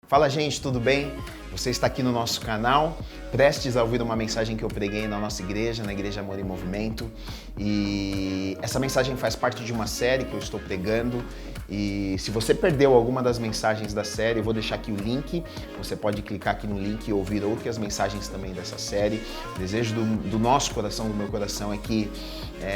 Fala, gente, tudo bem? Você está aqui no nosso canal, prestes a ouvir uma mensagem que eu preguei na nossa igreja, na Igreja Amor em Movimento. E essa mensagem faz parte de uma série que eu estou pregando. E se você perdeu alguma das mensagens da série, eu vou deixar aqui o link. Você pode clicar aqui no link e ouvir outras mensagens também dessa série. O desejo do nosso coração, do meu coração, é que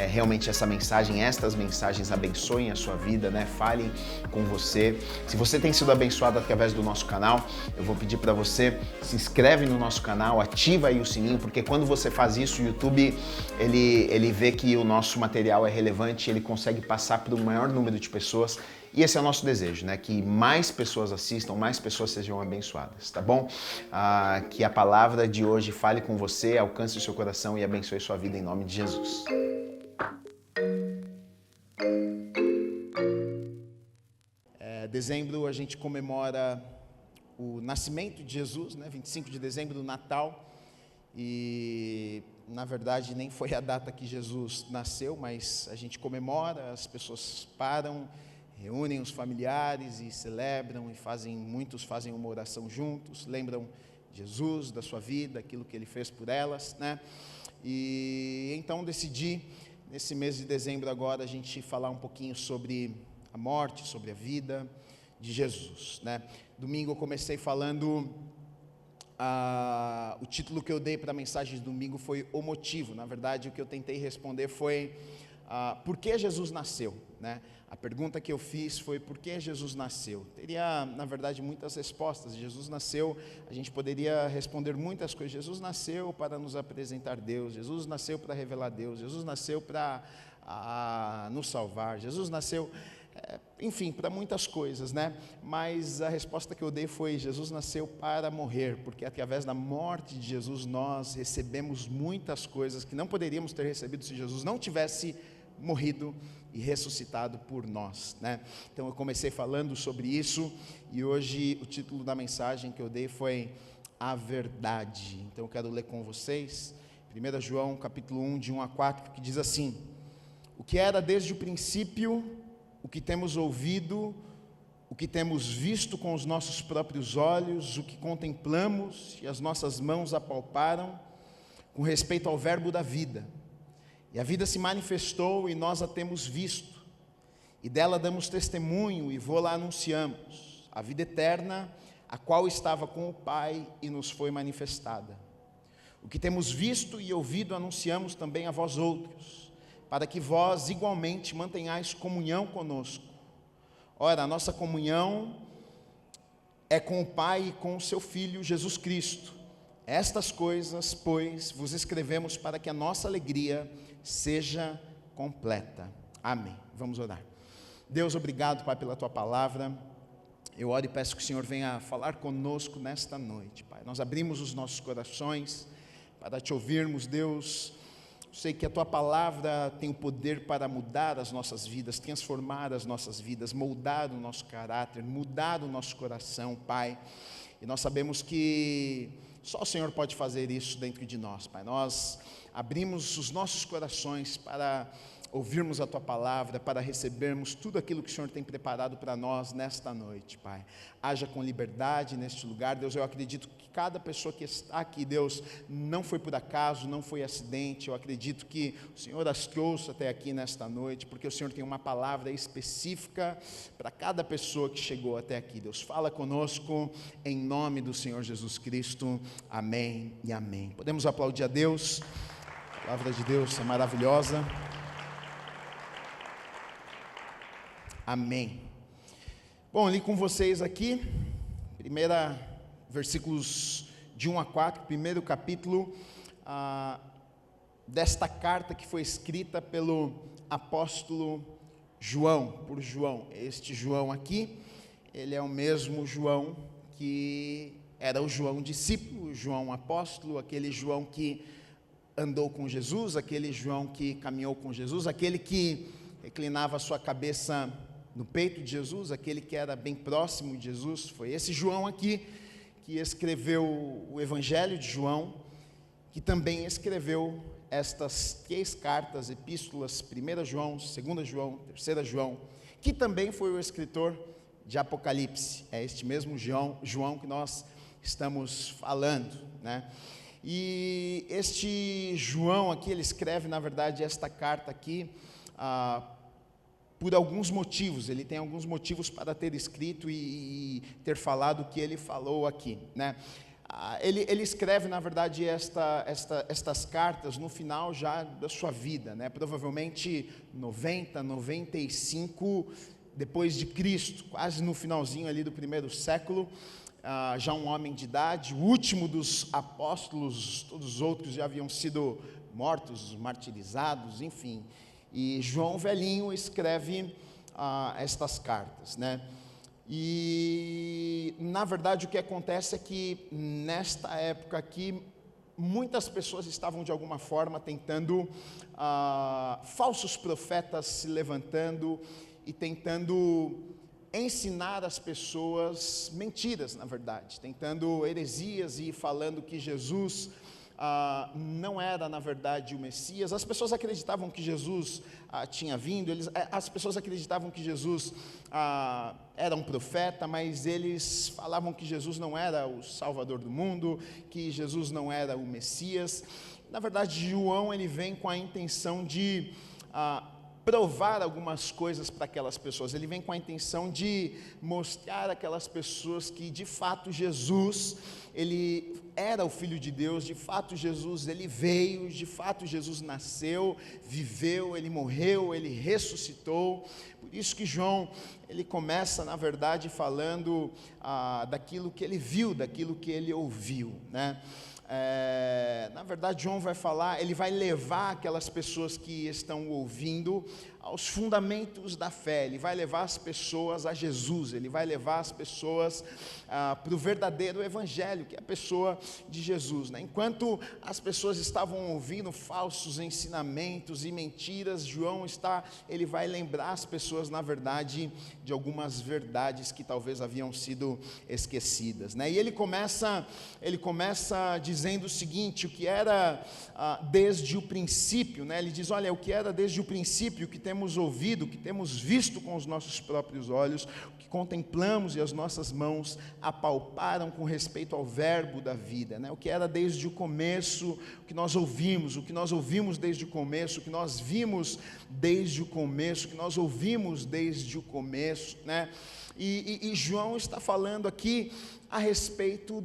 realmente estas mensagens abençoem a sua vida, né? Falem com você. Se você tem sido abençoado através do nosso canal, eu vou pedir para você, se inscreve no nosso canal, ativa aí o sininho, porque quando você faz isso, o YouTube, ele vê que o nosso material é relevante, ele consegue passar para o maior número de pessoas. E esse é o nosso desejo, né? Que mais pessoas assistam, mais pessoas sejam abençoadas, tá bom? Que a palavra de hoje fale com você, alcance o seu coração e abençoe sua vida em nome de Jesus. Dezembro a gente comemora o nascimento de Jesus, né? 25 de dezembro, do Natal. E, na verdade, nem foi a data que Jesus nasceu, mas a gente comemora, as pessoas param, reúnem os familiares e celebram, e muitos fazem uma oração juntos, lembram Jesus, da sua vida, aquilo que ele fez por elas, né? E então decidi, nesse mês de dezembro agora, a gente falar um pouquinho sobre a morte, sobre a vida de Jesus, né? Domingo eu comecei falando, o título que eu dei para a mensagem de domingo foi O Motivo. Na verdade, o que eu tentei responder foi, por que Jesus nasceu, né? A pergunta que eu fiz foi, por que Jesus nasceu? Teria, na verdade, muitas respostas. Jesus nasceu, a gente poderia responder muitas coisas. Jesus nasceu para nos apresentar Deus, Jesus nasceu para revelar Deus, Jesus nasceu para nos salvar, Jesus nasceu, enfim, para muitas coisas, né? Mas a resposta que eu dei foi, Jesus nasceu para morrer, porque através da morte de Jesus nós recebemos muitas coisas que não poderíamos ter recebido se Jesus não tivesse morrido e ressuscitado por nós, né? Então eu comecei falando sobre isso, e hoje o título da mensagem que eu dei foi A Verdade. Então eu quero ler com vocês 1 João capítulo 1, de 1 a 4, que diz assim: o que era desde o princípio, o que temos ouvido, o que temos visto com os nossos próprios olhos, o que contemplamos e as nossas mãos apalparam, com respeito ao verbo da vida. E a vida se manifestou e nós a temos visto, e dela damos testemunho e vô-la anunciamos, a vida eterna, a qual estava com o Pai e nos foi manifestada. O que temos visto e ouvido anunciamos também a vós outros, para que vós igualmente mantenhais comunhão conosco. Ora, a nossa comunhão é com o Pai e com o seu Filho Jesus Cristo. Estas coisas, pois, vos escrevemos para que a nossa alegria seja completa. Amém. Vamos orar. Deus, obrigado, Pai, pela Tua palavra. Eu oro e peço que o Senhor venha falar conosco nesta noite, Pai. Nós abrimos os nossos corações para Te ouvirmos, Deus. Eu sei que a Tua palavra tem o poder para mudar as nossas vidas, transformar as nossas vidas, moldar o nosso caráter, mudar o nosso coração, Pai. E nós sabemos que só o Senhor pode fazer isso dentro de nós, Pai. Nós abrimos os nossos corações para ouvirmos a Tua palavra, para recebermos tudo aquilo que o Senhor tem preparado para nós nesta noite, Pai. Haja com liberdade neste lugar, Deus. Eu acredito que cada pessoa que está aqui, Deus, não foi por acaso, não foi acidente. Eu acredito que o Senhor as trouxe até aqui nesta noite, porque o Senhor tem uma palavra específica para cada pessoa que chegou até aqui. Deus, fala conosco em nome do Senhor Jesus Cristo. Amém e amém. Podemos aplaudir a Deus. A palavra de Deus é maravilhosa. Amém. Bom, li com vocês aqui, versículos de 1 a 4, primeiro capítulo desta carta que foi escrita pelo apóstolo João, por João. Este João aqui, ele é o mesmo João que era o João discípulo, o João apóstolo, aquele João que andou com Jesus, aquele João que caminhou com Jesus, aquele que reclinava a sua cabeça no peito de Jesus, aquele que era bem próximo de Jesus. Foi esse João aqui que escreveu o Evangelho de João, que também escreveu estas 3 cartas, epístolas, 1 João, 2 João, 3 João, que também foi o escritor de Apocalipse. É este mesmo João que nós estamos falando, né? E este João aqui, ele escreve, na verdade, esta carta aqui, por alguns motivos. Ele tem alguns motivos para ter escrito e ter falado o que ele falou aqui, né? Ele escreve, na verdade, estas cartas no final já da sua vida, né? Provavelmente 90, 95 depois de Cristo, quase no finalzinho ali do primeiro século. Já um homem de idade, o último dos apóstolos, todos os outros já haviam sido mortos, martirizados, enfim. E João velhinho escreve estas cartas, né? E, na verdade, o que acontece é que, nesta época aqui, muitas pessoas estavam, de alguma forma, tentando, falsos profetas se levantando e tentando ensinar as pessoas mentiras, na verdade, tentando heresias e falando que Jesus não era, na verdade, o Messias. As pessoas acreditavam que Jesus tinha vindo, as pessoas acreditavam que Jesus era um profeta, mas eles falavam que Jesus não era o Salvador do mundo, que Jesus não era o Messias. Na verdade, João, ele vem com a intenção de provar algumas coisas para aquelas pessoas. Ele vem com a intenção de mostrar àquelas pessoas que, de fato, Jesus, ele era o Filho de Deus, de fato Jesus, ele veio, de fato Jesus nasceu, viveu, ele morreu, ele ressuscitou. Por isso que João, ele começa, na verdade, falando daquilo que ele viu, daquilo que ele ouviu, né? Na verdade, João vai falar, ele vai levar aquelas pessoas que estão ouvindo aos fundamentos da fé. Ele vai levar as pessoas a Jesus, ele vai levar as pessoas para o verdadeiro evangelho, que é a pessoa de Jesus, né? Enquanto as pessoas estavam ouvindo falsos ensinamentos e mentiras, João ele vai lembrar as pessoas, na verdade, de algumas verdades que talvez haviam sido esquecidas, né? E ele começa dizendo o seguinte, o que era desde o princípio, né? Ele diz, olha, o que era desde o princípio, o que temos ouvido, o que temos visto com os nossos próprios olhos, o que contemplamos e as nossas mãos apalparam com respeito ao verbo da vida, né? O que era desde o começo, o que nós ouvimos desde o começo, o que nós vimos desde o começo, o que nós ouvimos desde o começo, né? E João está falando aqui a respeito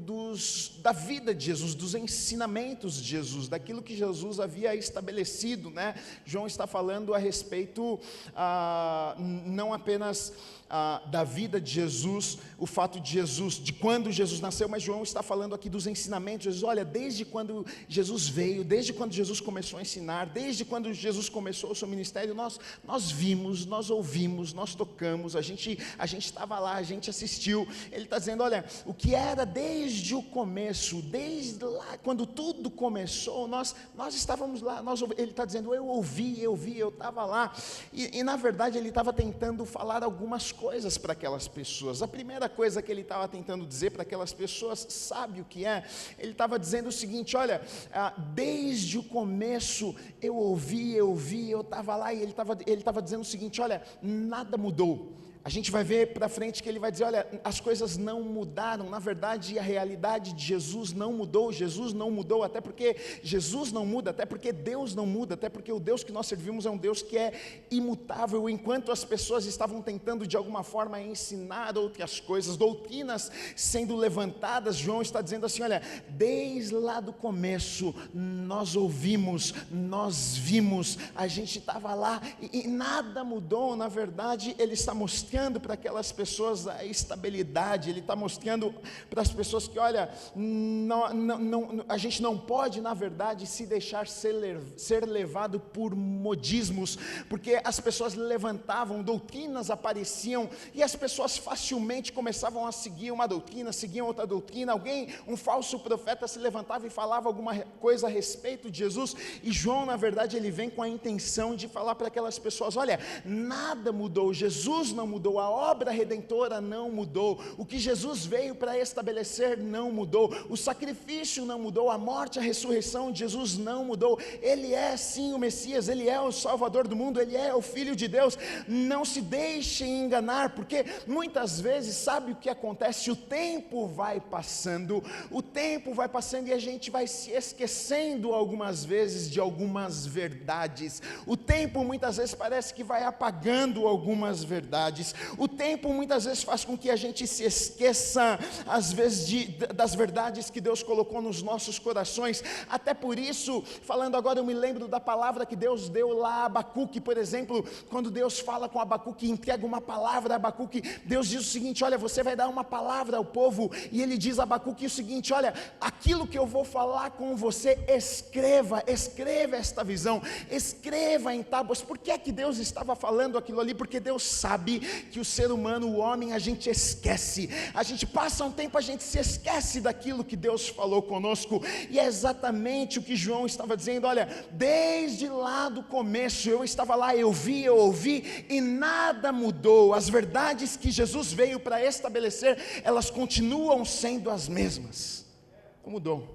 da vida de Jesus, dos ensinamentos de Jesus, daquilo que Jesus havia estabelecido, né? João está falando a respeito, não apenas da vida de Jesus, o fato de Jesus, de quando Jesus nasceu, mas João está falando aqui dos ensinamentos. Jesus, olha, desde quando Jesus veio, desde quando Jesus começou a ensinar, desde quando Jesus começou o seu ministério, nós vimos, nós ouvimos, nós tocamos, a gente estava lá, a gente assistiu. Ele está dizendo, olha, o que era desde o começo, desde lá, quando tudo começou, nós estávamos lá, ele está dizendo, eu ouvi, eu estava lá, e na verdade ele estava tentando falar algumas coisas para aquelas pessoas. A primeira coisa que ele estava tentando dizer para aquelas pessoas, sabe o que é? Ele estava dizendo o seguinte, olha, desde o começo eu ouvi, eu estava lá, e ele estava dizendo o seguinte, olha, nada mudou. A gente vai ver para frente que ele vai dizer, olha, as coisas não mudaram, na verdade a realidade de Jesus não mudou, até porque Jesus não muda, até porque Deus não muda, até porque o Deus que nós servimos é um Deus que é imutável. Enquanto as pessoas estavam tentando de alguma forma ensinar outras coisas, doutrinas sendo levantadas, João está dizendo assim, olha, desde lá do começo, nós ouvimos, nós vimos, a gente estava lá, e nada mudou. Na verdade, ele está mostrando para aquelas pessoas a estabilidade, ele está mostrando para as pessoas que, olha, a gente não pode, na verdade, se deixar ser levado por modismos, porque as pessoas levantavam, doutrinas apareciam, e as pessoas facilmente começavam a seguir uma doutrina, seguiam outra doutrina, um falso profeta se levantava e falava alguma coisa a respeito de Jesus, e João, na verdade, ele vem com a intenção de falar para aquelas pessoas, olha, nada mudou, Jesus não mudou, mudou, a obra redentora não mudou, o que Jesus veio para estabelecer não mudou, o sacrifício não mudou, a morte, a ressurreição de Jesus não mudou. Ele é sim o Messias, Ele é o Salvador do mundo, Ele é o Filho de Deus. Não se deixem enganar, porque muitas vezes, sabe o que acontece? O tempo vai passando e a gente vai se esquecendo algumas vezes de algumas verdades. O tempo muitas vezes parece que vai apagando algumas verdades. O tempo muitas vezes faz com que a gente se esqueça, às vezes, das verdades que Deus colocou nos nossos corações. Até por isso, falando agora, eu me lembro da palavra que Deus deu lá a Abacuque, por exemplo, quando Deus fala com Abacuque, entrega uma palavra a Abacuque, Deus diz o seguinte: olha, você vai dar uma palavra ao povo, e Ele diz a Abacuque o seguinte: olha, aquilo que eu vou falar com você, escreva esta visão, escreva em tábuas. Por que é que Deus estava falando aquilo ali? Porque Deus sabe que o ser humano, o homem, a gente esquece, a gente passa um tempo, a gente se esquece daquilo que Deus falou conosco, e é exatamente o que João estava dizendo. Olha, desde lá do começo, eu estava lá, eu ouvi, e nada mudou. As verdades que Jesus veio para estabelecer, elas continuam sendo as mesmas, não mudou.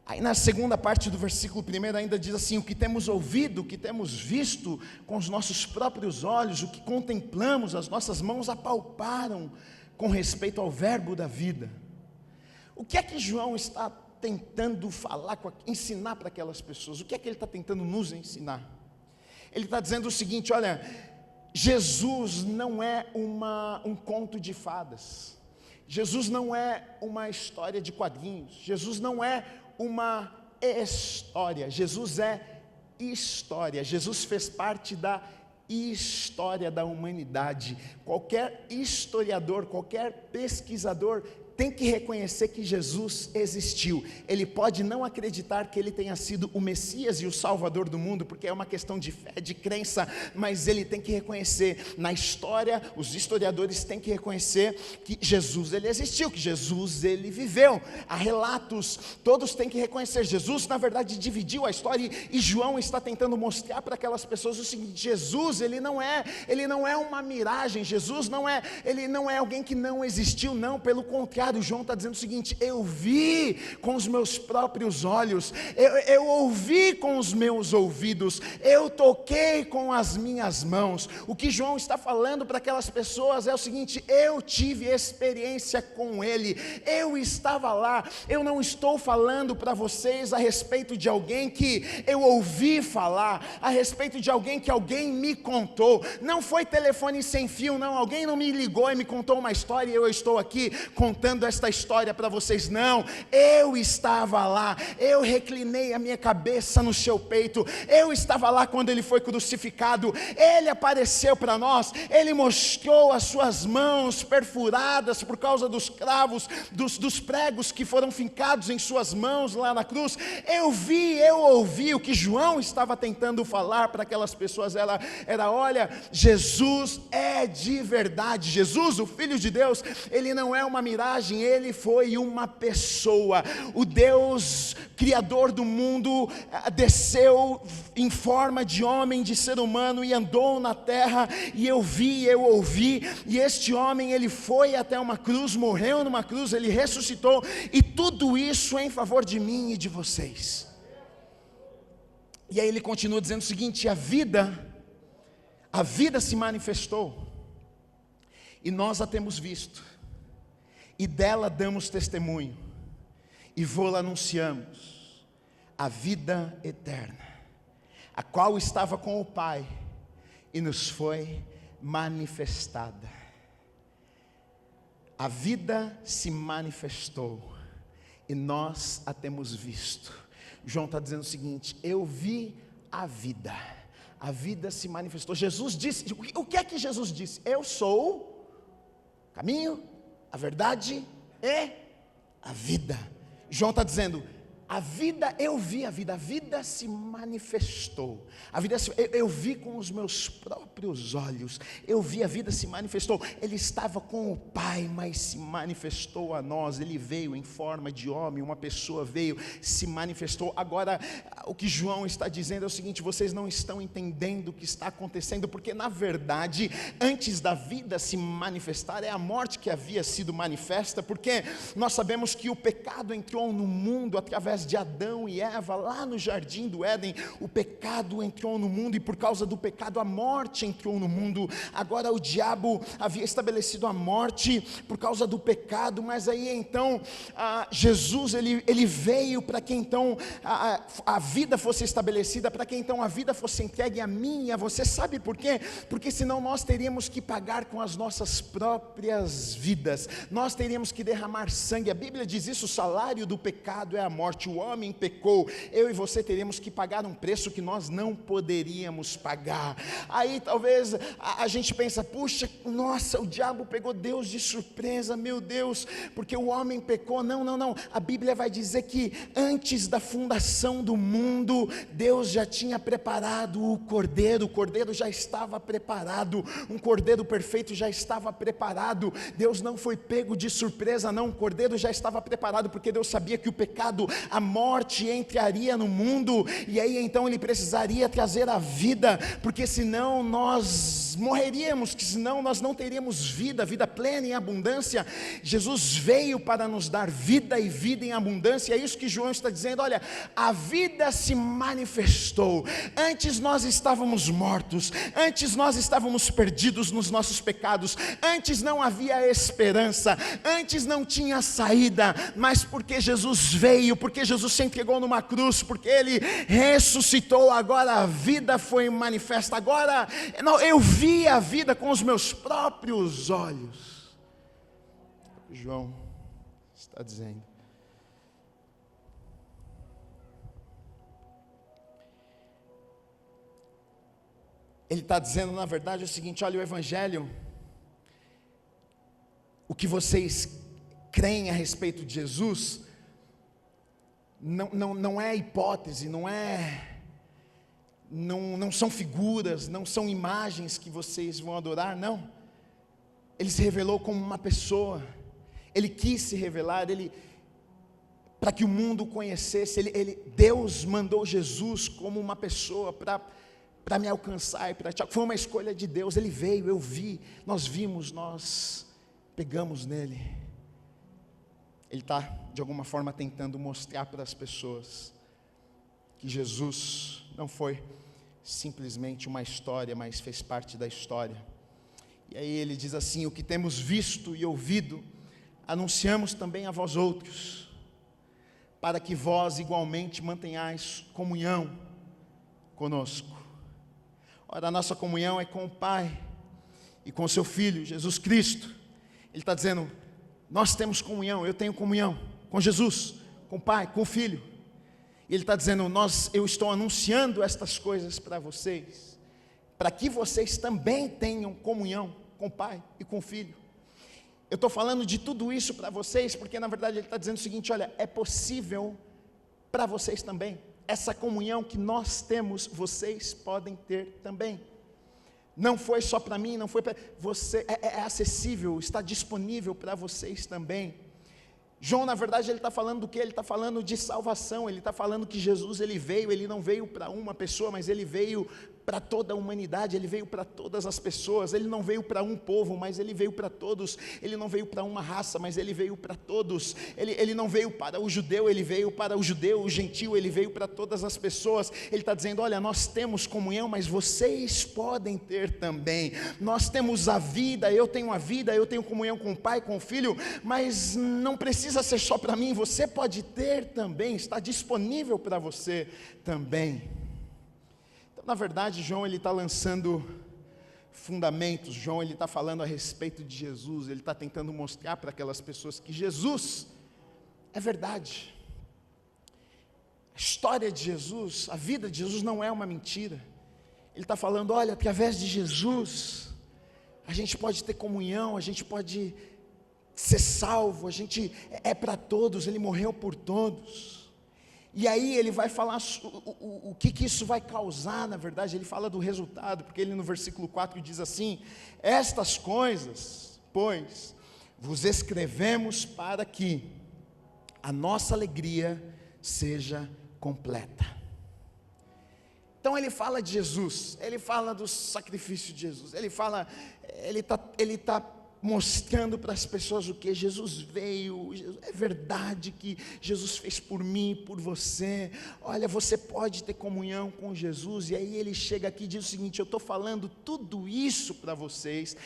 Aí na segunda parte do versículo 1 ainda diz assim: o que temos ouvido, o que temos visto com os nossos próprios olhos, o que contemplamos, as nossas mãos apalparam com respeito ao verbo da vida. O que é que João está tentando falar, ensinar para aquelas pessoas? O que é que ele está tentando nos ensinar? Ele está dizendo o seguinte: olha, Jesus não é um conto de fadas, Jesus não é uma história de quadrinhos, Jesus não é uma história, Jesus é história. Jesus fez parte da história da humanidade. Qualquer historiador, qualquer pesquisador tem que reconhecer que Jesus existiu. Ele pode não acreditar que Ele tenha sido o Messias e o Salvador do mundo, porque é uma questão de fé, de crença, mas ele tem que reconhecer, na história, os historiadores têm que reconhecer que Jesus, Ele existiu, que Jesus, Ele viveu. Há relatos, todos têm que reconhecer. Jesus, na verdade, dividiu a história, e João está tentando mostrar para aquelas pessoas o seguinte: Jesus, ele não é uma miragem, Jesus ele não é alguém que não existiu, não, pelo contrário. João está dizendo o seguinte: eu vi com os meus próprios olhos, eu ouvi com os meus ouvidos, eu toquei com as minhas mãos. O que João está falando para aquelas pessoas é o seguinte: eu tive experiência com Ele, eu estava lá. Eu não estou falando para vocês a respeito de alguém que eu ouvi falar, a respeito de alguém que alguém me contou. Não foi telefone sem fio, não, alguém não me ligou e me contou uma história e eu estou aqui contando esta história para vocês. Não, eu estava lá, eu reclinei a minha cabeça no seu peito, eu estava lá quando Ele foi crucificado. Ele apareceu para nós, Ele mostrou as suas mãos perfuradas por causa dos cravos, dos pregos que foram fincados em suas mãos lá na cruz. Eu vi, eu ouvi. O que João estava tentando falar para aquelas pessoas era: olha, Jesus é de verdade. Jesus, o Filho de Deus, Ele não é uma miragem, Ele foi uma pessoa. O Deus Criador do mundo desceu em forma de homem, de ser humano, e andou na terra, e eu vi, eu ouvi. E este homem, ele foi até uma cruz, morreu numa cruz, ele ressuscitou, e tudo isso em favor de mim e de vocês. E aí ele continua dizendo o seguinte: a vida se manifestou, e nós a temos visto, e dela damos testemunho, e vô-la anunciamos, a vida eterna, a qual estava com o Pai, e nos foi manifestada. A vida se manifestou, e nós a temos visto. João está dizendo o seguinte: eu vi a vida se manifestou. Jesus disse, o que é que Jesus disse? Eu sou o caminho, a verdade e a vida. João está dizendo: a vida, eu vi a vida se manifestou, eu vi com os meus próprios olhos, eu vi a vida se manifestou, ele estava com o Pai, mas se manifestou a nós, ele veio em forma de homem, uma pessoa veio, se manifestou. Agora, o que João está dizendo é o seguinte: vocês não estão entendendo o que está acontecendo, porque na verdade, antes da vida se manifestar, é a morte que havia sido manifesta, porque nós sabemos que o pecado entrou no mundo através de Adão e Eva, lá no jardim do Éden. O pecado entrou no mundo, e por causa do pecado a morte entrou no mundo. Agora o diabo havia estabelecido a morte por causa do pecado, mas aí então Jesus ele veio para que então a vida fosse estabelecida, para que então a vida fosse entregue a mim e a você. Sabe por quê? Porque senão nós teríamos que pagar com as nossas próprias vidas, nós teríamos que derramar sangue. A Bíblia diz isso: o salário do pecado é a morte. O homem pecou, eu e você teríamos que pagar um preço que nós não poderíamos pagar. Aí talvez a gente pensa: puxa, nossa, o diabo pegou Deus de surpresa, meu Deus, porque o homem pecou. Não, a Bíblia vai dizer que antes da fundação do mundo, Deus já tinha preparado o cordeiro já estava preparado, um cordeiro perfeito já estava preparado. Deus não foi pego de surpresa, não, o cordeiro já estava preparado, porque Deus sabia que o pecado, a morte entraria no mundo, e aí então ele precisaria trazer a vida, porque senão nós morreríamos, que senão nós não teríamos vida plena em abundância. Jesus veio para nos dar vida e vida em abundância. É isso que João está dizendo: olha, a vida se manifestou. Antes nós estávamos mortos, antes nós estávamos perdidos nos nossos pecados, antes não havia esperança, antes não tinha saída, mas porque Jesus veio, porque Jesus se entregou numa cruz, porque Ele ressuscitou, agora a vida foi manifesta. Agora eu vi a vida com os meus próprios olhos. João está dizendo. Ele está dizendo, na verdade, o seguinte: olha, o Evangelho, o que vocês creem a respeito de Jesus, não é hipótese, não são figuras, não são imagens que vocês vão adorar, não. Ele se revelou como uma pessoa, Ele quis se revelar, para que o mundo conhecesse, Deus mandou Jesus como uma pessoa para me alcançar e para te. Foi uma escolha de Deus. Ele veio, eu vi, nós vimos, nós pegamos nele. Ele está de alguma forma tentando mostrar para as pessoas que Jesus não foi simplesmente uma história, mas fez parte da história. E aí ele diz assim: o que temos visto e ouvido, anunciamos também a vós outros, para que vós igualmente mantenhais comunhão conosco. Ora, a nossa comunhão é com o Pai e com o seu Filho, Jesus Cristo. Ele está dizendo: nós temos comunhão, eu tenho comunhão com Jesus, com o Pai, com o Filho. E Ele está dizendo: eu estou anunciando estas coisas para vocês, para que vocês também tenham comunhão com o Pai e com o Filho. Eu estou falando de tudo isso para vocês, porque na verdade Ele está dizendo o seguinte: olha, é possível para vocês também. Essa comunhão que nós temos, vocês podem ter também. Não foi só para mim, não foi para você, é acessível, está disponível para vocês também. João, na verdade, ele está falando do que? Ele está falando de salvação. Ele está falando que Jesus, ele não veio para uma pessoa, mas ele veio para toda a humanidade, ele veio para todas as pessoas. Ele não veio para um povo, mas ele veio para todos. Ele não veio para uma raça, mas ele veio para todos. Ele não veio para o judeu, ele veio para o judeu, o gentil, ele veio para todas as pessoas. Ele está dizendo: olha, nós temos comunhão, mas vocês podem ter também. Nós temos a vida, eu tenho comunhão com o Pai, com o Filho, mas não precisa ser só para mim, você pode ter também, está disponível para você também. Então, na verdade, João ele está lançando fundamentos. João ele está falando a respeito de Jesus. Ele está tentando mostrar para aquelas pessoas que Jesus é verdade. A história de Jesus, a vida de Jesus não é uma mentira. Ele está falando: olha, através de Jesus a gente pode ter comunhão, a gente pode ser salvo, a gente é para todos, Ele morreu por todos. E aí ele vai falar o que isso vai causar, na verdade, ele fala do resultado, porque ele no versículo 4 diz assim: estas coisas, pois, vos escrevemos para que a nossa alegria seja completa. Então ele fala de Jesus, ele fala do sacrifício de Jesus, ele está mostrando para as pessoas o que Jesus veio. É verdade que Jesus fez por mim, por você. Olha, você pode ter comunhão com Jesus. E aí ele chega aqui e diz o seguinte: eu estou falando tudo isso para vocês,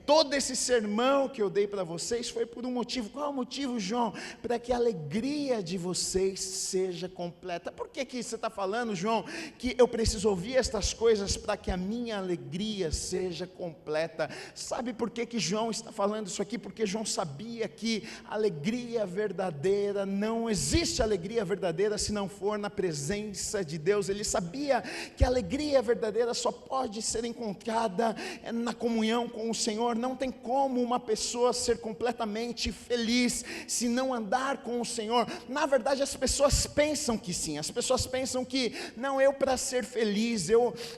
todo esse sermão que eu dei para vocês foi por um motivo. Qual é o motivo, João? Para que a alegria de vocês seja completa. Por que você está falando, João, que eu preciso ouvir estas coisas para que a minha alegria seja completa? Sabe por que João está falando isso aqui? Porque João sabia que alegria verdadeira, não existe alegria verdadeira se não for na presença de Deus. Ele sabia que a alegria verdadeira só pode ser encontrada na comunhão com o Senhor. Não tem como uma pessoa ser completamente feliz se não andar com o Senhor. Na verdade, as pessoas pensam que sim, as pessoas pensam que não, eu para ser feliz,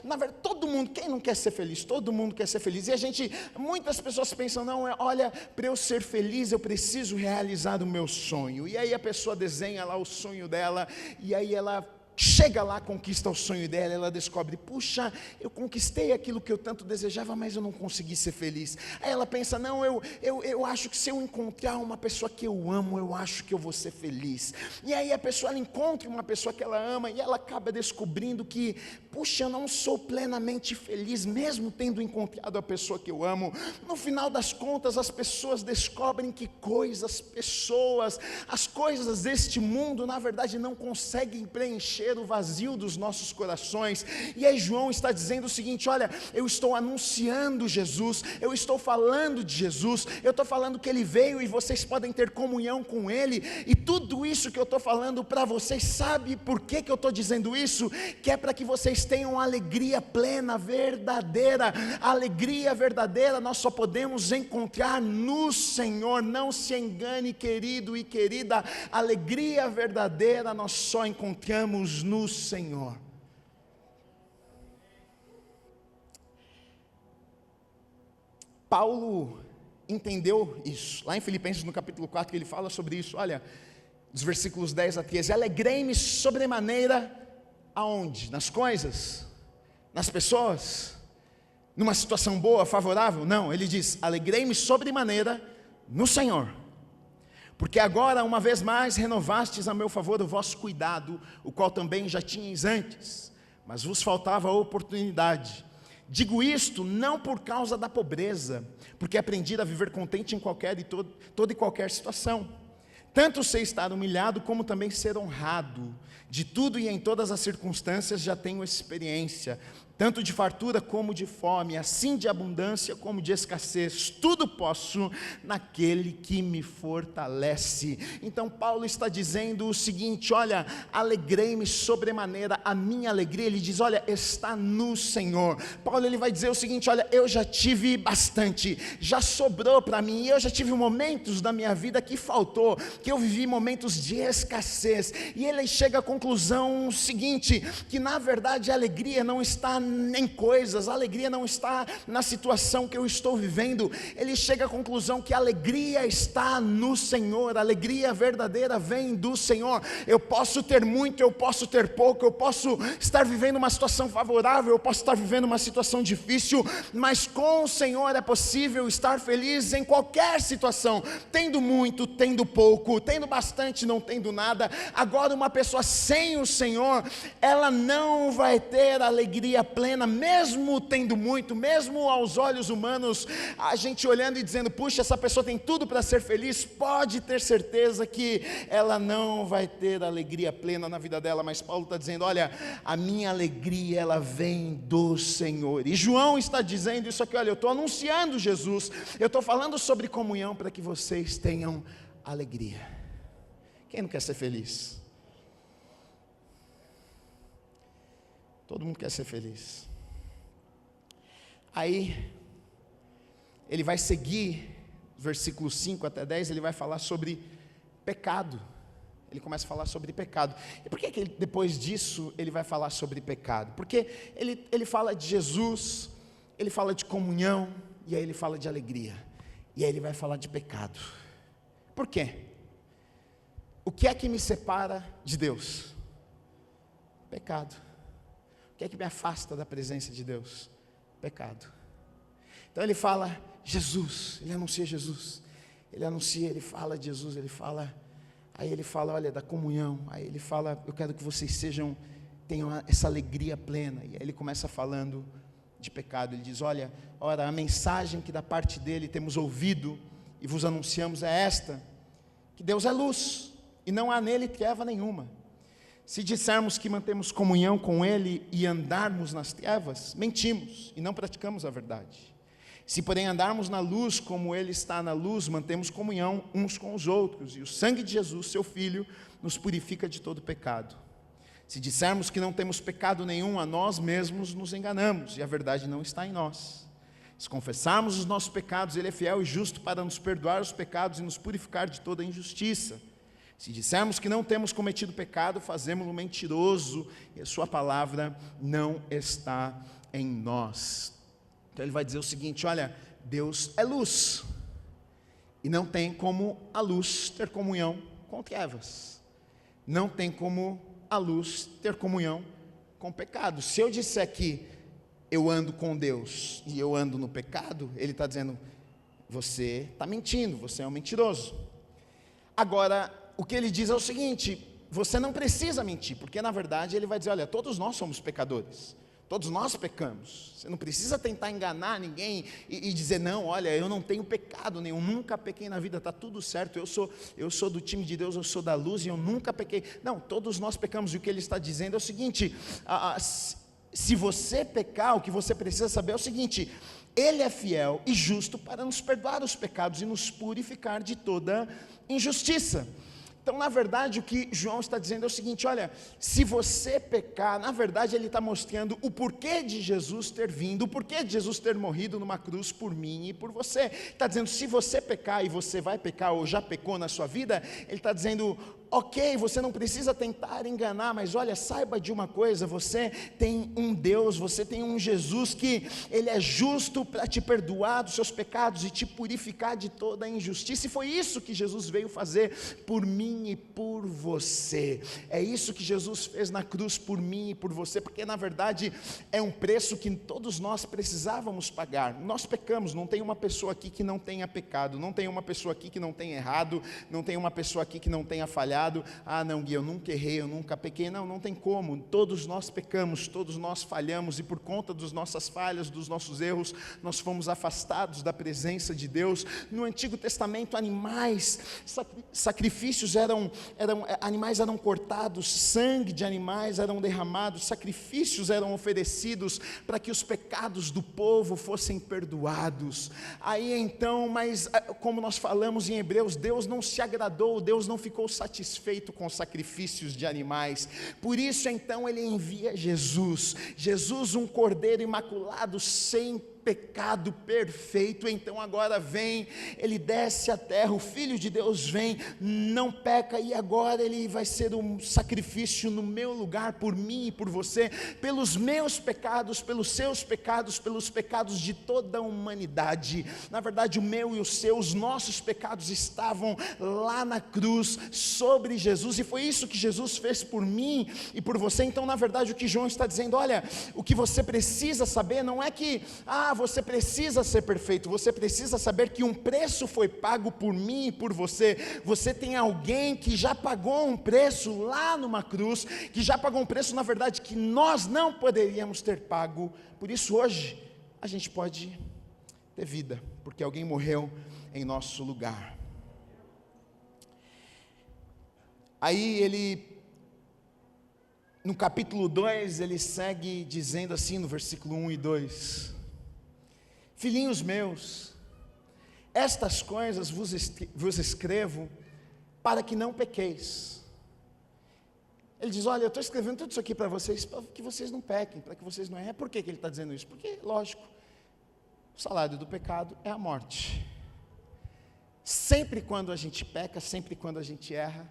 na verdade, todo mundo, quem não quer ser feliz? Todo mundo quer ser feliz. E muitas pessoas pensam, não, olha, para eu ser feliz eu preciso realizar o meu sonho. E aí a pessoa desenha lá o sonho dela, e aí ela chega lá, conquista o sonho dela, ela descobre, puxa, eu conquistei aquilo que eu tanto desejava, mas eu não consegui ser feliz. Aí ela pensa, não, eu acho que se eu encontrar uma pessoa que eu amo, eu acho que eu vou ser feliz. E aí a pessoa, ela encontra uma pessoa que ela ama, e ela acaba descobrindo que, puxa, eu não sou plenamente feliz, mesmo tendo encontrado a pessoa que eu amo. No final das contas, as pessoas descobrem que as coisas deste mundo, na verdade, não conseguem preencher o vazio dos nossos corações. E aí João está dizendo o seguinte: olha, eu estou anunciando Jesus, eu estou falando de Jesus, eu estou falando que Ele veio e vocês podem ter comunhão com Ele, e tudo isso que eu estou falando para vocês, sabe por que eu estou dizendo isso? Que é para que vocês tenham alegria plena, verdadeira. A alegria verdadeira nós só podemos encontrar no Senhor. Não se engane, querido e querida, alegria verdadeira nós só encontramos no Senhor. Paulo entendeu isso, lá em Filipenses no capítulo 4, que ele fala sobre isso, olha, dos versículos 10 a 13, alegrei-me sobremaneira, aonde? Nas coisas? Nas pessoas? Numa situação boa, favorável? Não, ele diz, alegrei-me sobremaneira no Senhor, porque agora, uma vez mais, renovastes a meu favor o vosso cuidado, o qual também já tinhais antes, mas vos faltava a oportunidade. Digo isto não por causa da pobreza, porque aprendi a viver contente em toda e qualquer situação. Tanto sei estar humilhado, como também ser honrado. De tudo e em todas as circunstâncias já tenho experiência, tanto de fartura como de fome, assim de abundância como de escassez, tudo posso naquele que me fortalece. Então Paulo está dizendo o seguinte, olha, alegrei-me sobremaneira, a minha alegria, ele diz, olha, está no Senhor. Paulo, ele vai dizer o seguinte, olha, eu já tive bastante, já sobrou para mim, eu já tive momentos da minha vida que faltou, que eu vivi momentos de escassez, e ele chega à conclusão seguinte, que na verdade a alegria não está em coisas, a alegria não está na situação que eu estou vivendo. Ele chega à conclusão que a alegria está no Senhor, a alegria verdadeira vem do Senhor. Eu posso ter muito, eu posso ter pouco, eu posso estar vivendo uma situação favorável, eu posso estar vivendo uma situação difícil, mas com o Senhor é possível estar feliz em qualquer situação, tendo muito, tendo pouco, tendo bastante, não tendo nada. Agora, uma pessoa sem o Senhor, ela não vai ter alegria plena, mesmo tendo muito, mesmo aos olhos humanos, a gente olhando e dizendo, puxa, essa pessoa tem tudo para ser feliz, pode ter certeza que ela não vai ter alegria plena na vida dela. Mas Paulo está dizendo, olha, a minha alegria, ela vem do Senhor. E João está dizendo isso aqui, olha, eu estou anunciando Jesus, eu estou falando sobre comunhão para que vocês tenham alegria. Quem não quer ser feliz? Todo mundo quer ser feliz. Aí, ele vai seguir, versículos 5 até 10, ele vai falar sobre pecado. Ele começa a falar sobre pecado. E por que depois disso ele vai falar sobre pecado? Porque ele fala de Jesus, ele fala de comunhão, e aí ele fala de alegria. E aí ele vai falar de pecado. Por quê? O que é que me separa de Deus? Pecado. O que é que me afasta da presença de Deus? Pecado. Então ele fala Jesus, ele anuncia Jesus. Ele fala de Jesus, aí ele fala, olha, da comunhão. Aí ele fala, eu quero que vocês tenham essa alegria plena. E aí ele começa falando de pecado. Ele diz, ora, a mensagem que da parte dele temos ouvido e vos anunciamos é esta, que Deus é luz, e não há nele treva nenhuma. Se dissermos que mantemos comunhão com ele e andarmos nas trevas, mentimos e não praticamos a verdade. Se porém andarmos na luz como ele está na luz, mantemos comunhão uns com os outros, e o sangue de Jesus, seu Filho, nos purifica de todo pecado. Se dissermos que não temos pecado nenhum, a nós mesmos nos enganamos, e a verdade não está em nós. Se confessarmos os nossos pecados, ele é fiel e justo para nos perdoar os pecados e nos purificar de toda injustiça. Se dissermos que não temos cometido pecado, fazemos-lo mentiroso, e a sua palavra não está em nós. Então ele vai dizer o seguinte, olha, Deus é luz, e não tem como a luz ter comunhão com trevas, não tem como a luz ter comunhão com pecado. Se eu disser que eu ando com Deus e eu ando no pecado, ele está dizendo, você está mentindo, você é um mentiroso. Agora, o que ele diz é o seguinte, você não precisa mentir, porque na verdade ele vai dizer, olha, todos nós somos pecadores, todos nós pecamos, você não precisa tentar enganar ninguém e dizer, não, olha, eu não tenho pecado nenhum, nunca pequei na vida, está tudo certo, eu sou do time de Deus, eu sou da luz e eu nunca pequei. Não, todos nós pecamos, e o que ele está dizendo é o seguinte, se você pecar, o que você precisa saber é o seguinte, ele é fiel e justo para nos perdoar os pecados e nos purificar de toda injustiça. Então, na verdade, o que João está dizendo é o seguinte, olha, se você pecar, na verdade ele está mostrando o porquê de Jesus ter vindo, o porquê de Jesus ter morrido numa cruz por mim e por você. Está dizendo, se você pecar, e você vai pecar, ou já pecou na sua vida, ele está dizendo, ok, você não precisa tentar enganar, mas olha, saiba de uma coisa, você tem um Deus, você tem um Jesus que ele é justo para te perdoar dos seus pecados e te purificar de toda a injustiça, e foi isso que Jesus veio fazer por mim e por você. É isso que Jesus fez na cruz por mim e por você, porque na verdade é um preço que todos nós precisávamos pagar. Nós pecamos, não tem uma pessoa aqui que não tenha pecado, não tem uma pessoa aqui que não tenha errado, não tem uma pessoa aqui que não tenha falhado. Não, Gui, eu nunca errei, eu nunca pequei. Não tem como, todos nós pecamos, todos nós falhamos, e por conta das nossas falhas, dos nossos erros, nós fomos afastados da presença de Deus. No Antigo Testamento, sacrifícios animais eram cortados, sangue de animais eram derramados, sacrifícios eram oferecidos para que os pecados do povo fossem perdoados. Aí então, mas como nós falamos em Hebreus, Deus não se agradou, Deus não ficou satisfeito com sacrifícios de animais, por isso então ele envia Jesus, um cordeiro imaculado, sem pecado, perfeito. Então agora vem, ele desce à terra, o Filho de Deus vem, não peca, e agora ele vai ser um sacrifício no meu lugar, por mim e por você, pelos meus pecados, pelos seus pecados, pelos pecados de toda a humanidade. Na verdade o meu e o seu, os nossos pecados estavam lá na cruz, sobre Jesus, e foi isso que Jesus fez por mim e por você. Então na verdade o que João está dizendo, olha, o que você precisa saber não é que, você precisa ser perfeito, você precisa saber que um preço foi pago por mim e por você. Você tem alguém que já pagou um preço lá numa cruz, que já pagou um preço, na verdade, que nós não poderíamos ter pago. Por isso hoje a gente pode ter vida, porque alguém morreu em nosso lugar. Aí ele, no capítulo 2, ele segue dizendo assim, no versículo 1 e 2, filhinhos meus, estas coisas vos escrevo para que não pequeis. Ele diz, olha, eu estou escrevendo tudo isso aqui para vocês, para que vocês não pequem, para que vocês não errem. Por que ele está dizendo isso? Porque, lógico, o salário do pecado é a morte. Sempre quando a gente peca, sempre quando a gente erra,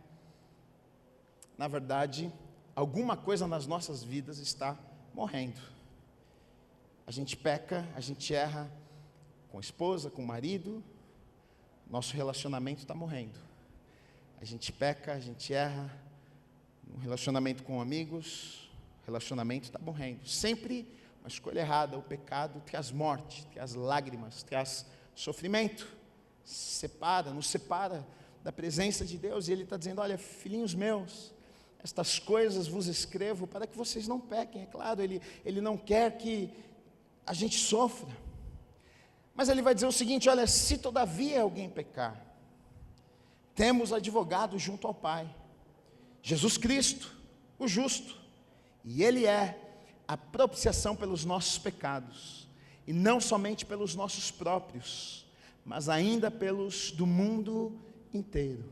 na verdade, alguma coisa nas nossas vidas está morrendo. A gente peca, a gente erra com a esposa, com o marido, nosso relacionamento está morrendo. A gente peca, a gente erra no relacionamento com amigos, o relacionamento está morrendo. Sempre uma escolha errada, o pecado traz morte, traz lágrimas, traz sofrimento, nos separa da presença de Deus. E Ele está dizendo: olha, filhinhos meus, estas coisas vos escrevo para que vocês não pequem. É claro, Ele não quer que a gente sofra, mas Ele vai dizer o seguinte: olha, se todavia alguém pecar, temos advogado junto ao Pai, Jesus Cristo, o justo, e Ele é a propiciação pelos nossos pecados, e não somente pelos nossos próprios, mas ainda pelos do mundo inteiro.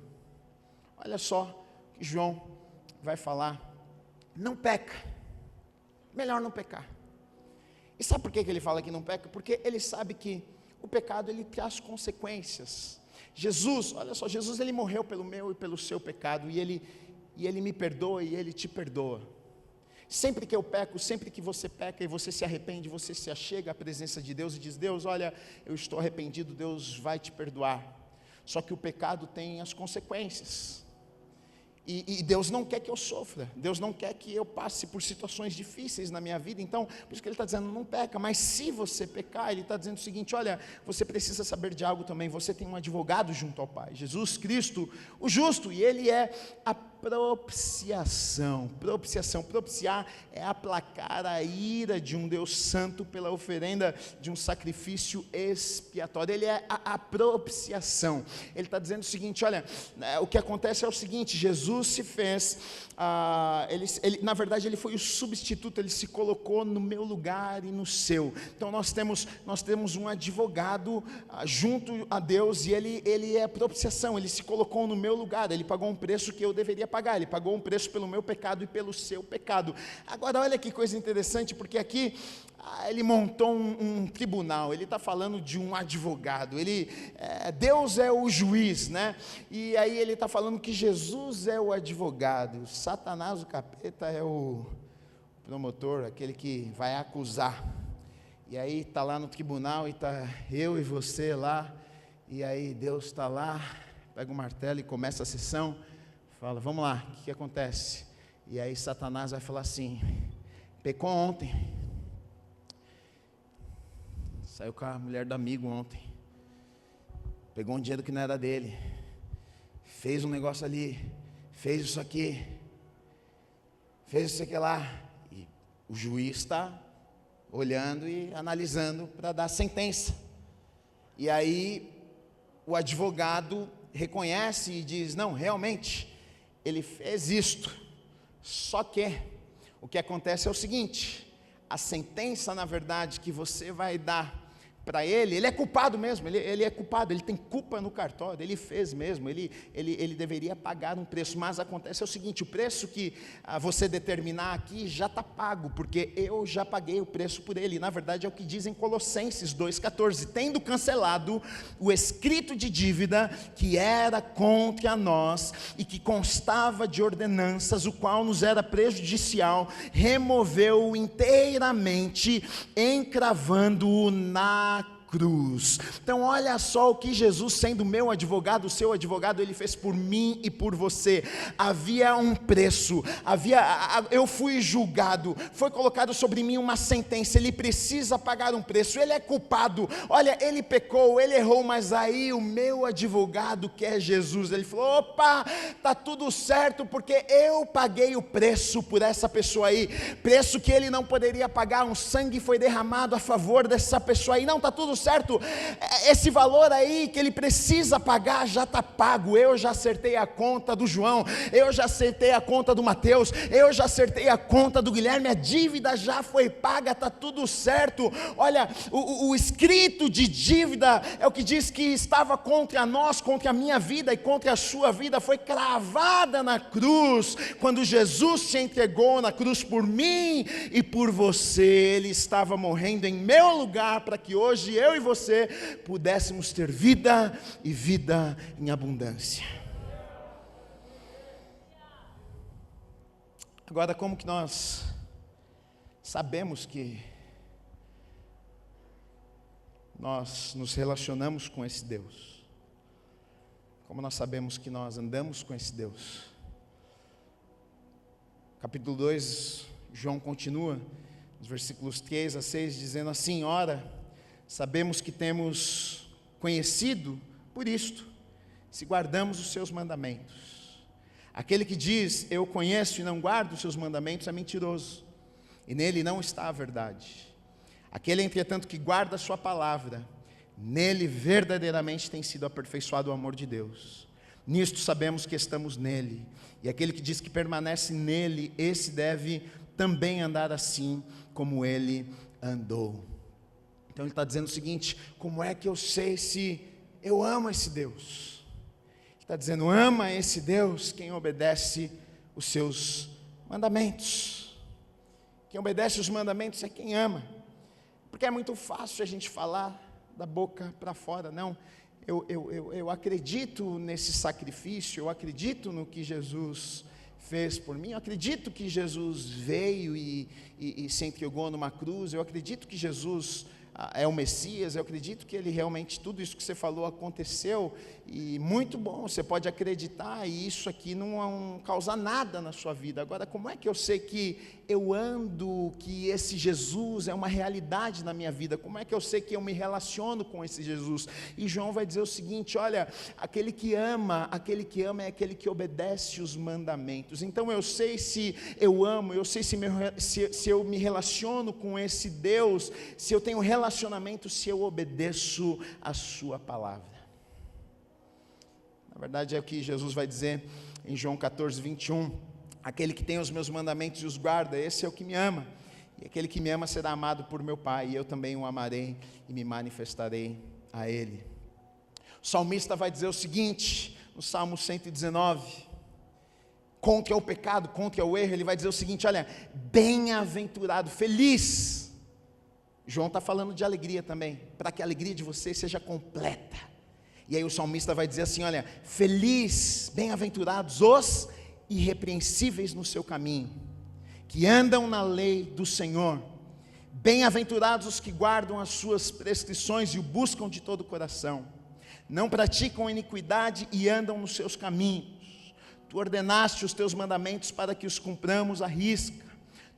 Olha só que João vai falar: não peca, melhor não pecar. E sabe por que ele fala que não peca? Porque ele sabe que o pecado, ele traz consequências. Jesus, olha só, Jesus, ele morreu pelo meu e pelo seu pecado, e ele me perdoa e ele te perdoa. Sempre que eu peco, sempre que você peca e você se arrepende, você se achega à presença de Deus e diz: Deus, olha, eu estou arrependido, Deus vai te perdoar. Só que o pecado tem as consequências. E Deus não quer que eu sofra, Deus não quer que eu passe por situações difíceis na minha vida. Então, por isso que Ele está dizendo: não peca. Mas se você pecar, Ele está dizendo o seguinte: olha, você precisa saber de algo também. Você tem um advogado junto ao Pai, Jesus Cristo, o justo, e Ele é a propiciação. Propiciar é aplacar a ira de um Deus santo pela oferenda de um sacrifício expiatório. Ele é a propiciação. Ele está dizendo o seguinte: olha, o que acontece é o seguinte: Jesus se fez, na verdade ele foi o substituto, ele se colocou no meu lugar e no seu. Então nós temos um advogado junto a Deus, e ele é propiciação. Ele se colocou no meu lugar, ele pagou um preço que eu deveria pagar, ele pagou um preço pelo meu pecado e pelo seu pecado. Agora olha que coisa interessante, porque aqui ele montou um tribunal, ele está falando de um advogado, Deus é o juiz, né? E aí ele está falando que Jesus é o advogado, Satanás, o capeta, é o promotor, aquele que vai acusar. E aí está lá no tribunal, e está eu e você lá, e aí Deus está lá, pega o martelo e começa a sessão, fala: vamos lá, o que acontece? E aí Satanás vai falar assim: pecou ontem, saiu com a mulher do amigo ontem, pegou um dinheiro que não era dele, fez um negócio ali, fez isso aqui, fez isso aqui lá, e o juiz está olhando e analisando para dar sentença. E aí o advogado reconhece e diz: não, realmente ele fez isto. Só que o que acontece é o seguinte: a sentença, na verdade, que você vai dar para ele é culpado mesmo, ele é culpado, ele tem culpa no cartório, ele fez mesmo, ele deveria pagar um preço. Mas acontece é o seguinte: o preço que você determinar aqui já está pago, porque eu já paguei o preço por ele. Na verdade é o que diz em Colossenses 2,14: tendo cancelado o escrito de dívida que era contra nós e que constava de ordenanças, o qual nos era prejudicial, removeu-o inteiramente, encravando-o na cruz. Então olha só o que Jesus, sendo meu advogado, o seu advogado, ele fez por mim e por você. Havia um preço, eu fui julgado, foi colocado sobre mim uma sentença, ele precisa pagar um preço, ele é culpado, olha, ele pecou, ele errou, mas aí o meu advogado, que é Jesus, ele falou: opa, está tudo certo, porque eu paguei o preço por essa pessoa aí, preço que ele não poderia pagar, um sangue foi derramado a favor dessa pessoa aí. Não, está tudo certo, esse valor aí que ele precisa pagar já está pago. Eu já acertei a conta do João, eu já acertei a conta do Mateus, eu já acertei a conta do Guilherme, a dívida já foi paga, está tudo certo. Olha, o escrito de dívida é o que diz que estava contra nós, contra a minha vida e contra a sua vida, foi cravada na cruz, quando Jesus se entregou na cruz por mim e por você. Ele estava morrendo em meu lugar, para que hoje eu e você pudéssemos ter vida e vida em abundância. Agora, como que nós sabemos que nós nos relacionamos com esse Deus? Como nós sabemos que nós andamos com esse Deus? Capítulo 2, João continua, nos versículos 3 a 6, dizendo assim: ora, sabemos que temos conhecido por isto, se guardamos os seus mandamentos. Aquele que diz, eu conheço e não guardo os seus mandamentos, é mentiroso, e nele não está a verdade. Aquele, entretanto, que guarda a sua palavra, nele verdadeiramente tem sido aperfeiçoado o amor de Deus. Nisto sabemos que estamos nele, e aquele que diz que permanece nele, esse deve também andar assim como ele andou. Então ele está dizendo o seguinte: como é que eu sei se eu amo esse Deus? Está dizendo, ama esse Deus quem obedece os seus mandamentos. Quem obedece os mandamentos é quem ama. Porque é muito fácil a gente falar da boca para fora. Não, eu acredito nesse sacrifício, eu acredito no que Jesus fez por mim, eu acredito que Jesus veio e se entregou numa cruz, eu acredito que Jesus é o Messias, eu acredito que ele realmente, tudo isso que você falou aconteceu, e muito bom, você pode acreditar, e isso aqui não causa nada na sua vida. Agora, como é que eu sei que eu ando, que esse Jesus é uma realidade na minha vida? Como é que eu sei que eu me relaciono com esse Jesus? E João vai dizer o seguinte: olha, aquele que ama é aquele que obedece os mandamentos. Então eu sei se eu amo, eu sei se eu me relaciono com esse Deus, se eu tenho relacionamento, se eu obedeço a sua palavra. Na verdade é o que Jesus vai dizer em João 14, 21, aquele que tem os meus mandamentos e os guarda, esse é o que me ama, e aquele que me ama será amado por meu Pai, e eu também o amarei e me manifestarei a ele. O salmista vai dizer o seguinte, no Salmo 119, contra o pecado, contra o erro, ele vai dizer o seguinte: olha, bem-aventurado, feliz. João está falando de alegria também, para que a alegria de vocês seja completa. E aí o salmista vai dizer assim: olha, feliz, bem-aventurados os irrepreensíveis no seu caminho, que andam na lei do Senhor. Bem-aventurados os que guardam as suas prescrições e o buscam de todo o coração. Não praticam iniquidade e andam nos seus caminhos. Tu ordenaste os teus mandamentos para que os cumpramos à risca.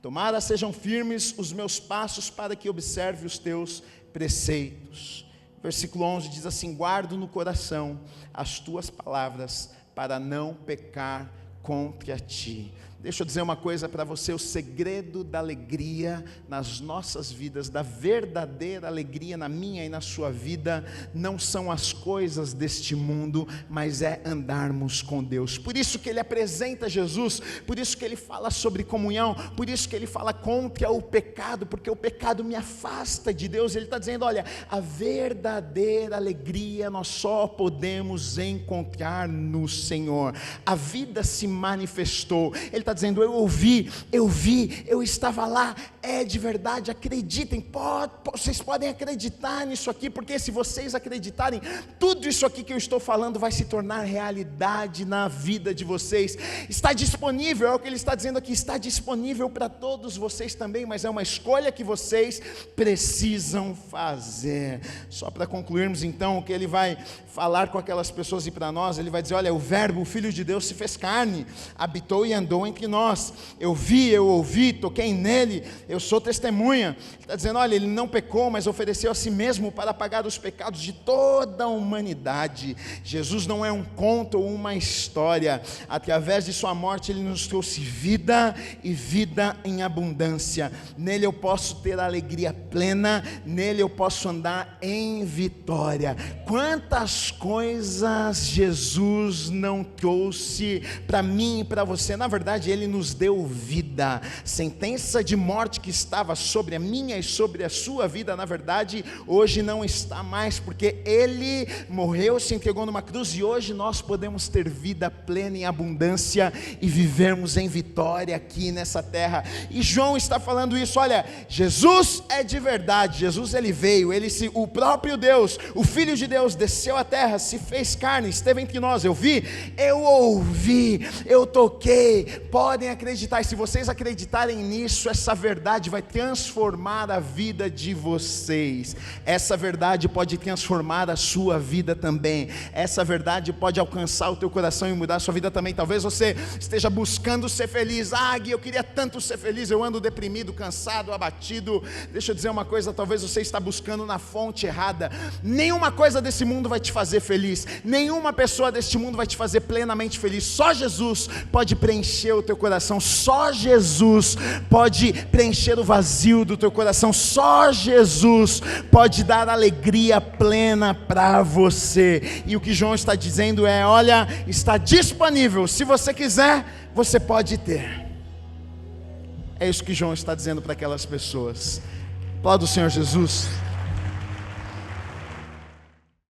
Tomara sejam firmes os meus passos para que observe os teus preceitos. Versículo 11 diz assim: guardo no coração as tuas palavras para não pecar contra ti. Deixa eu dizer uma coisa para você: o segredo da alegria nas nossas vidas, da verdadeira alegria na minha e na sua vida, não são as coisas deste mundo, mas é andarmos com Deus. Por isso que ele apresenta Jesus, por isso que ele fala sobre comunhão, por isso que ele fala contra o pecado, porque o pecado me afasta de Deus. Ele está dizendo: olha, a verdadeira alegria nós só podemos encontrar no Senhor. A vida se manifestou. Ele está dizendo: eu ouvi, eu vi, eu estava lá, é de verdade, acreditem, vocês podem acreditar nisso aqui, porque se vocês acreditarem, tudo isso aqui que eu estou falando vai se tornar realidade na vida de vocês. Está disponível, é o que ele está dizendo aqui, está disponível para todos vocês também, mas é uma escolha que vocês precisam fazer. Só para concluirmos então, o que ele vai falar com aquelas pessoas e para nós, ele vai dizer: olha, o verbo, o Filho de Deus se fez carne, habitou e andou entre nós, eu vi, eu ouvi, toquei nele, eu sou testemunha. Ele está dizendo: olha, ele não pecou, mas ofereceu a si mesmo para pagar os pecados de toda a humanidade. Jesus não é um conto ou uma história, através de sua morte ele nos trouxe vida e vida em abundância. Nele eu posso ter alegria plena, nele eu posso andar em vitória. Quantas coisas Jesus não trouxe para mim e para você? Na verdade, ele nos deu vida. Sentença de morte que estava sobre a minha e sobre a sua vida, na verdade, hoje não está mais, porque ele morreu, se entregou numa cruz, e hoje nós podemos ter vida plena em abundância e vivermos em vitória aqui nessa terra. E João está falando isso: olha, Jesus é de verdade. Jesus, ele veio, o próprio Deus, o Filho de Deus desceu à terra, se fez carne, esteve entre nós. Eu vi, eu ouvi, eu toquei. podem acreditar, e se vocês acreditarem nisso, essa verdade vai transformar a vida de vocês. Essa verdade pode transformar a sua vida também. Essa verdade pode alcançar o teu coração e mudar a sua vida também. Talvez você esteja buscando ser feliz. Gui, eu queria tanto ser feliz, eu ando deprimido, cansado, abatido. Deixa eu dizer uma coisa, talvez você está buscando na fonte errada. Nenhuma coisa desse mundo vai te fazer feliz, nenhuma pessoa deste mundo vai te fazer plenamente feliz. Só Jesus pode preencher o teu coração, só Jesus pode preencher o vazio do teu coração, só Jesus pode dar alegria plena para você. E o que João está dizendo é: olha, está disponível, se você quiser, você pode ter. É isso que João está dizendo para aquelas pessoas. Aplauda o Senhor Jesus.